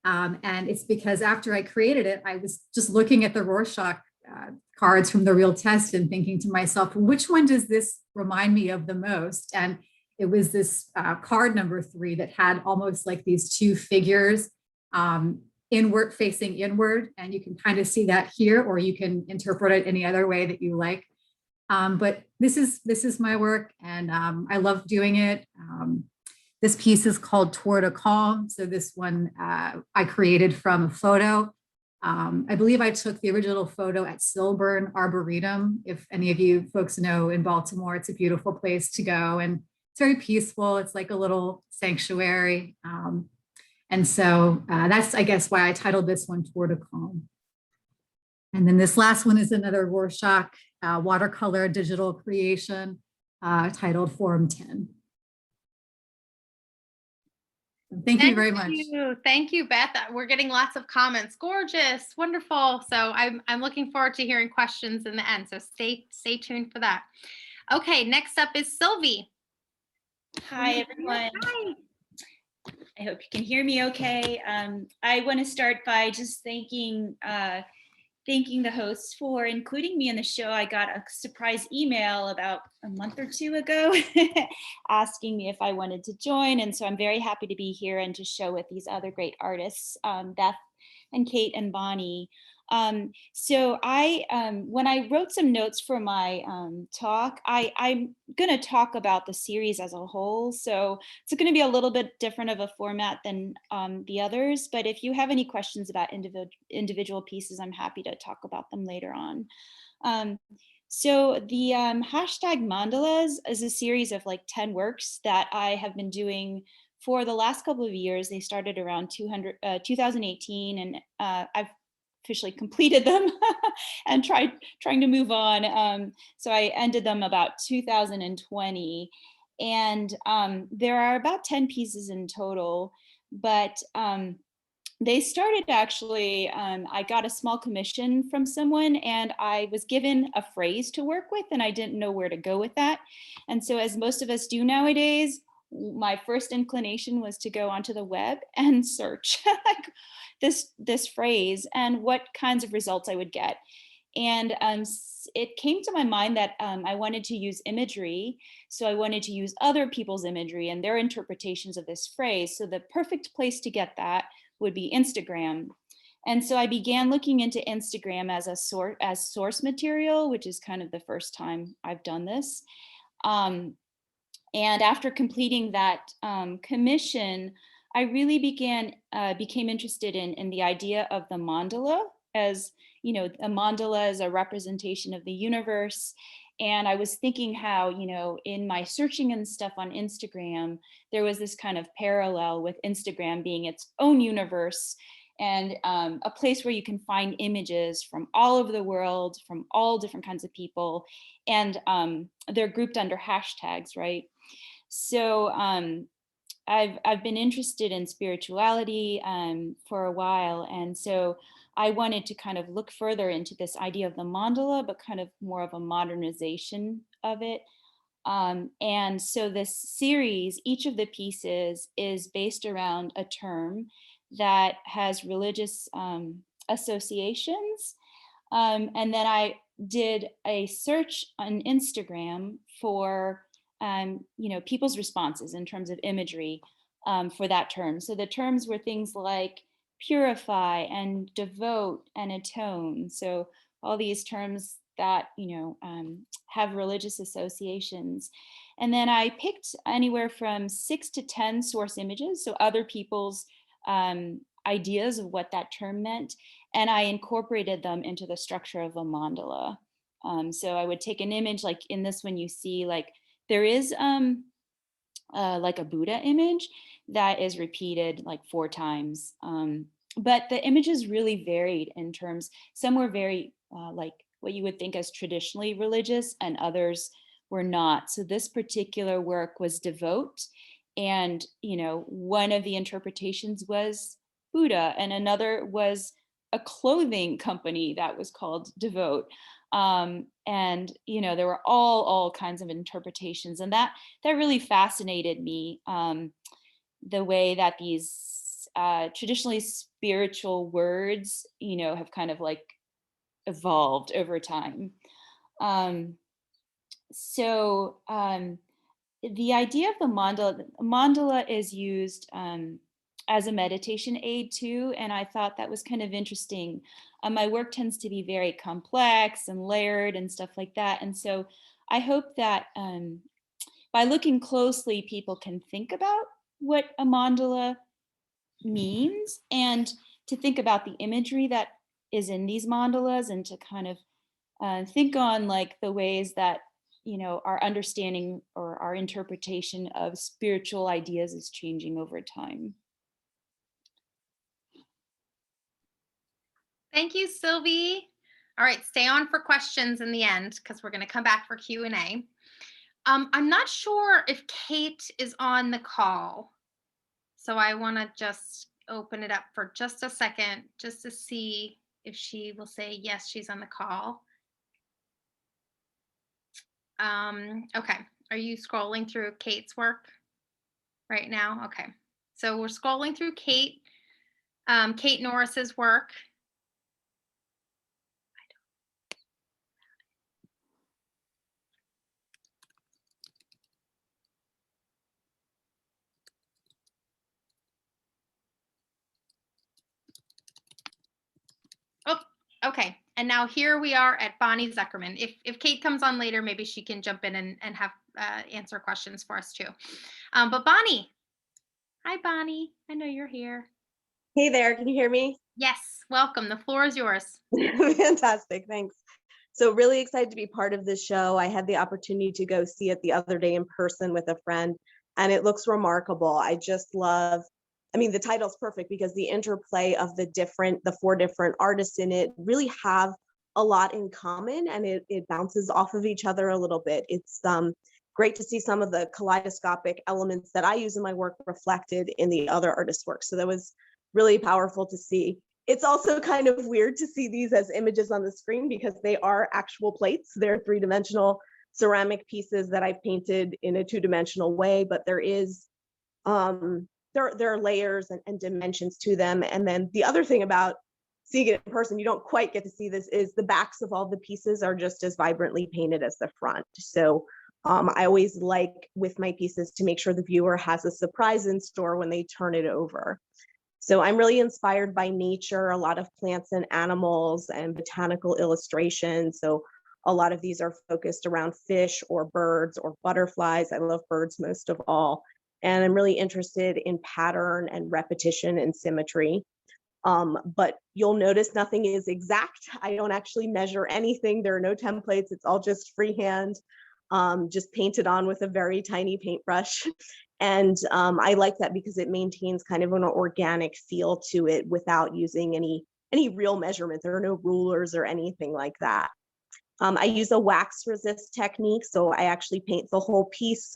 And it's because after I created it, I was just looking at the Rorschach cards from the real test and thinking to myself, which one does this remind me of the most? And it was this card number 3 that had almost like these two figures inward, facing inward. And you can kind of see that here, or you can interpret it any other way that you like. But this is my work, and I love doing it. This piece is called Toward a Calm. So this one I created from a photo. I believe I took the original photo at Silburn Arboretum. If any of you folks know in Baltimore, it's a beautiful place to go, and it's very peaceful. It's like a little sanctuary. And so that's, I guess, why I titled this one Toward a Calm. And then this last one is another Rorschach watercolor digital creation titled Form 10. Thank you very much. Thank you, Beth. We're getting lots of comments. Gorgeous, wonderful. So I'm looking forward to hearing questions in the end. So stay tuned for that. Okay, next up is Sylvie. Hi, everyone. Hi. I hope you can hear me okay. I want to start by just thanking the hosts for including me in the show. I got a surprise email about a month or two ago asking me if I wanted to join. And so I'm very happy to be here and to show with these other great artists, Beth and Kate and Bonnie. So when I wrote some notes for my talk, I'm going to talk about the series as a whole. So it's going to be a little bit different of a format than the others. But if you have any questions about individual pieces, I'm happy to talk about them later on. So the hashtag Mandalas is a series of like 10 works that I have been doing for the last couple of years. They started around 2018, and I've officially completed them and trying to move on. So I ended them about 2020, and there are about 10 pieces in total, but they started actually, I got a small commission from someone, and I was given a phrase to work with, and I didn't know where to go with that. And so as most of us do nowadays, my first inclination was to go onto the web and search like this phrase and what kinds of results I would get. And it came to my mind that I wanted to use imagery. So I wanted to use other people's imagery and their interpretations of this phrase. So the perfect place to get that would be Instagram. And so I began looking into Instagram as a source material, which is kind of the first time I've done this. And after completing that commission, I really became interested in the idea of the mandala, as you know, a mandala is a representation of the universe. And I was thinking how, you know, in my searching and stuff on Instagram, there was this kind of parallel with Instagram being its own universe and a place where you can find images from all over the world, from all different kinds of people. And they're grouped under hashtags, right? So I've been interested in spirituality for a while. And so I wanted to kind of look further into this idea of the mandala, but kind of more of a modernization of it. And so this series, each of the pieces is based around a term that has religious associations. And then I did a search on Instagram for you know, people's responses in terms of imagery for that term. So the terms were things like purify and devote and atone. So all these terms that, you know, have religious associations. And then I picked anywhere from 6 to 10 source images, so other people's ideas of what that term meant, and I incorporated them into the structure of a mandala. So I would take an image, like in this one you see, like there is like a Buddha image that is repeated like 4 times. But the images really varied in terms, some were very like what you would think as traditionally religious and others were not. So this particular work was devote. And, you know, one of the interpretations was Buddha and another was a clothing company that was called Devote. And, you know, there were all kinds of interpretations, and that really fascinated me, the way that these traditionally spiritual words, you know, have kind of like evolved over time. So the idea of the mandala is used as a meditation aid too, and I thought that was kind of interesting. My work tends to be very complex and layered and stuff like that, and so I hope that by looking closely, people can think about what a mandala means and to think about the imagery that is in these mandalas and to kind of think on like the ways that, you know, our understanding or our interpretation of spiritual ideas is changing over time. Thank you, Sylvie. All right, stay on for questions in the end because we're going to come back for Q&A. I'm not sure if Kate is on the call, so I want to just open it up for just a second just to see if she will say yes, she's on the call. Okay, are you scrolling through Kate's work right now? Okay, so we're scrolling through Kate Norris's work. Oh, okay. And now here we are at Bonnie Zuckerman. If Kate comes on later, maybe she can jump in and have answer questions for us too. But Bonnie, hi Bonnie, I know you're here. Hey there, can you hear me? Yes, welcome. The floor is yours. Fantastic, thanks. So really excited to be part of this show. I had the opportunity to go see it the other day in person with a friend, and it looks remarkable. I just love, I mean, the title's perfect because the interplay of the 4 different artists in it really have a lot in common, and it bounces off of each other a little bit. It's great to see some of the kaleidoscopic elements that I use in my work reflected in the other artists' work. So that was really powerful to see. It's also kind of weird to see these as images on the screen because they are actual plates. They're 3-dimensional ceramic pieces that I've painted in a two-dimensional way, but there is, there are layers and dimensions to them. And then the other thing about seeing it in person, you don't quite get to see this, is the backs of all the pieces are just as vibrantly painted as the front. So I always like with my pieces to make sure the viewer has a surprise in store when they turn it over. So I'm really inspired by nature, a lot of plants and animals and botanical illustrations. So a lot of these are focused around fish or birds or butterflies. I love birds most of all. And I'm really interested in pattern and repetition and symmetry. But you'll notice nothing is exact. I don't actually measure anything. There are no templates. It's all just freehand, just painted on with a very tiny paintbrush. And I like that because it maintains kind of an organic feel to it without using any real measurements. There are no rulers or anything like that. I use a wax resist technique. So I actually paint the whole piece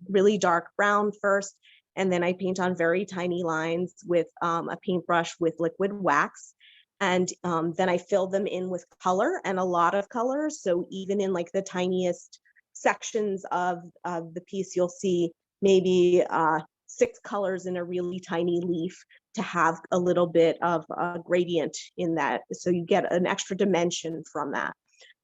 really dark brown first, and then I paint on very tiny lines with a paintbrush with liquid wax. And then I fill them in with color, and a lot of colors. So even in like the tiniest sections of the piece, you'll see maybe 6 colors in a really tiny leaf to have a little bit of a gradient in that. So you get an extra dimension from that.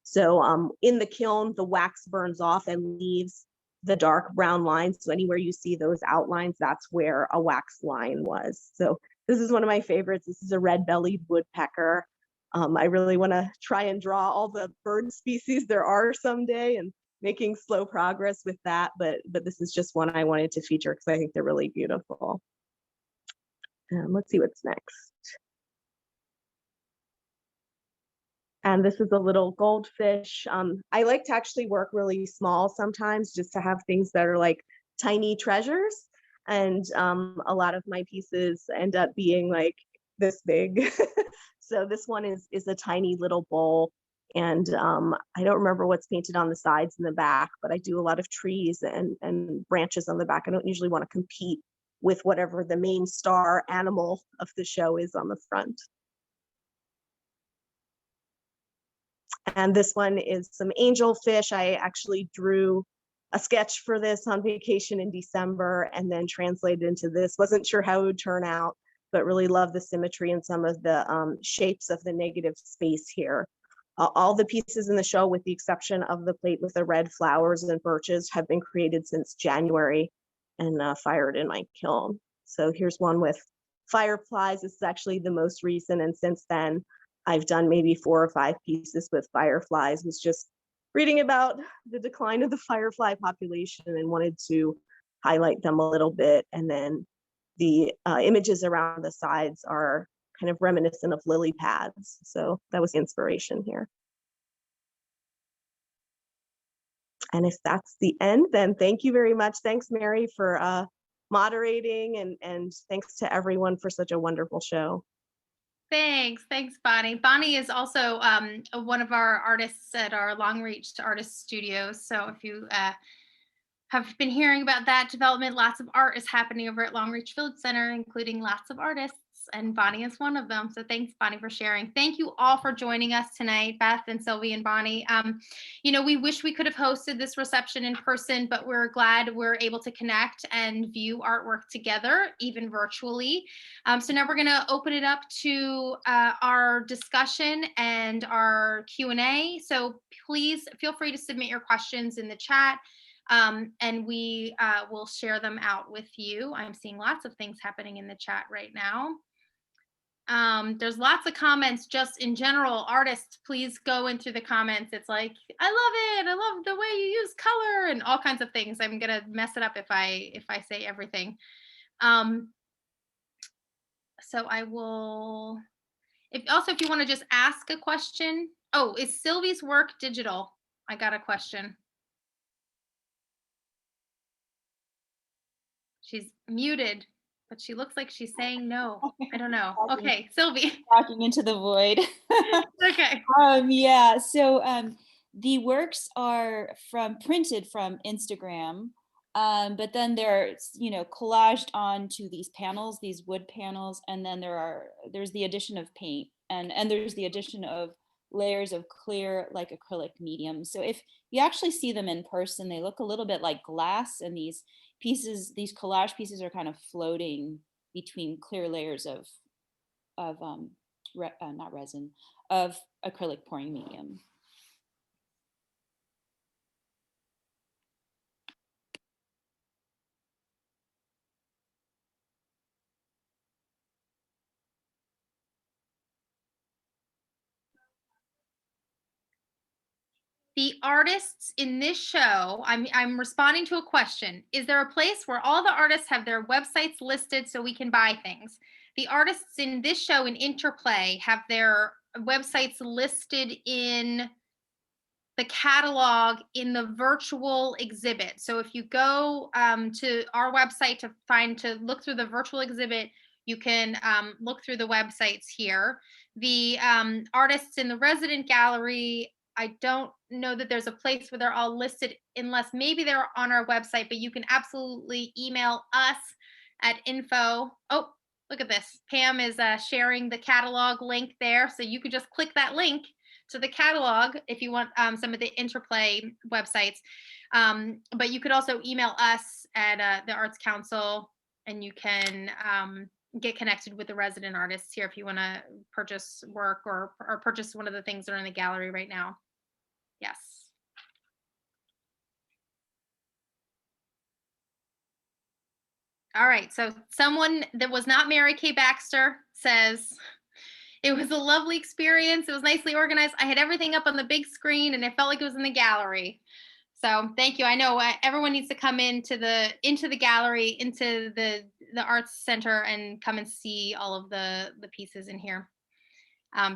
So in the kiln, the wax burns off and leaves the dark brown lines. So anywhere you see those outlines, that's where a wax line was. So this is one of my favorites. This is a red-bellied woodpecker. I really want to try and draw all the bird species there are someday, and making slow progress with that. But this is just one I wanted to feature because I think they're really beautiful. Let's see what's next. And this is a little goldfish. I like to actually work really small sometimes, just to have things that are like tiny treasures. And a lot of my pieces end up being like this big. So this one is a tiny little bowl. And I don't remember what's painted on the sides and the back, but I do a lot of trees and branches on the back. I don't usually want to compete with whatever the main star animal of the show is on the front. And this one is some angelfish. I actually drew a sketch for this on vacation in December and then translated into this. Wasn't sure how it would turn out, but really love the symmetry and some of the shapes of the negative space here. All the pieces in the show, with the exception of the plate with the red flowers and birches, have been created since January and fired in my kiln. So here's one with fireflies. This is actually the most recent, and since then I've done maybe 4 or 5 pieces with fireflies. Was just reading about the decline of the firefly population and wanted to highlight them a little bit. And then the images around the sides are kind of reminiscent of lily pads. So that was the inspiration here. And if that's the end, then thank you very much. Thanks, Mary, for moderating, and thanks to everyone for such a wonderful show. Thanks, Bonnie. Bonnie is also one of our artists at our Long Reach Artist Studios. So if you have been hearing about that development, lots of art is happening over at Long Reach Village Center, including lots of artists, and Bonnie is one of them. So thanks, Bonnie, for sharing. Thank you all for joining us tonight, Beth and Sylvie and Bonnie. We wish we could have hosted this reception in person, but we're glad we're able to connect and view artwork together, even virtually. So now we're going to open it up to our discussion and our Q&A. So please feel free to submit your questions in the chat. And we will share them out with you. I'm seeing lots of things happening in the chat right now. There's lots of comments just in general. Artists, please go into the comments. It's like, I love it. I love the way you use color and all kinds of things. I'm gonna mess it up if I say everything. So I will, if you want to just ask a question. Oh, is Sylvie's work digital? I got a question. She's muted, but she looks like she's saying no. I don't know. Okay, Sylvie. Walking into the void. Okay. Yeah, so the works are printed from Instagram, but then they're collaged onto these panels, these wood panels, and then there's the addition of paint, and there's the addition of layers of clear, like acrylic medium. So if you actually see them in person, they look a little bit like glass, and these pieces, these collage pieces, are kind of floating between clear layers of not resin, of acrylic pouring medium. The artists in this show, I'm responding to a question. Is there a place where all the artists have their websites listed so we can buy things? The artists in this show in Interplay have their websites listed in the catalog in the virtual exhibit. So if you go to our website to look through the virtual exhibit, you can look through the websites here. The artists in the resident gallery, I don't know that there's a place where they're all listed, unless maybe they're on our website, but you can absolutely email us at info. Oh, look at this. Pam is sharing the catalog link there. So you could just click that link to the catalog if you want some of the Interplay websites. But you could also email us at the Arts Council, and you can get connected with the resident artists here if you want to purchase work or purchase one of the things that are in the gallery right now. Yes. All right, so someone that was not Mary Kay Baxter says, it was a lovely experience. It was nicely organized. I had everything up on the big screen and it felt like it was in the gallery. So thank you. I know everyone needs to come into the gallery, into the Arts Center, and come and see all of the pieces in here.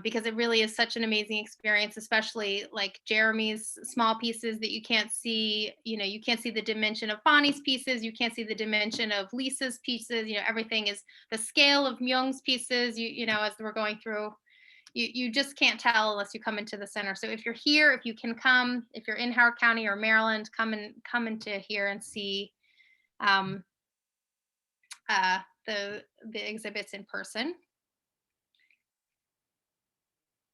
Because it really is such an amazing experience, especially like Jeremy's small pieces that you can't see. You can't see the dimension of Bonnie's pieces. You can't see the dimension of Lisa's pieces. Everything is the scale of Myung's pieces. As we're going through, you just can't tell unless you come into the center. So if you're here, if you can come, if you're in Howard County or Maryland, come into here and see the exhibits in person.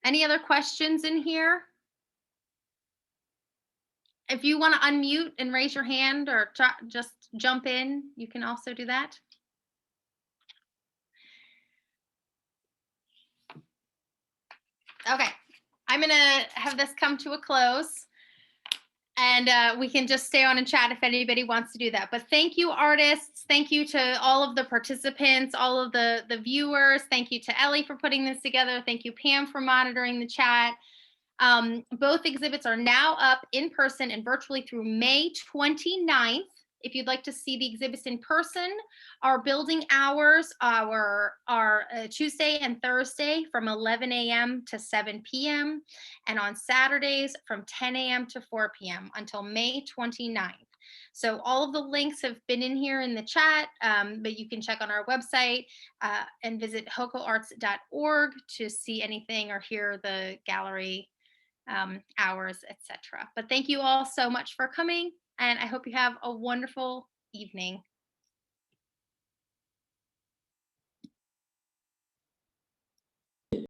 Any other questions in here? If you want to unmute and raise your hand or just jump in, you can also do that. Okay, I'm going to have this come to a close, and we can just stay on and chat if anybody wants to do that. But thank you, artists. Thank you to all of the participants, all of the viewers. Thank you to Ellie for putting this together. Thank you, Pam, for monitoring the chat. Both exhibits are now up in person and virtually through May 29th. If you'd like to see the exhibits in person, our building hours are Tuesday and Thursday from 11 a.m. to 7 p.m. and on Saturdays from 10 a.m. to 4 p.m. until May 29th. So all of the links have been in here in the chat, but you can check on our website and visit hocoarts.org to see anything or hear the gallery hours, etc. But thank you all so much for coming, and I hope you have a wonderful evening.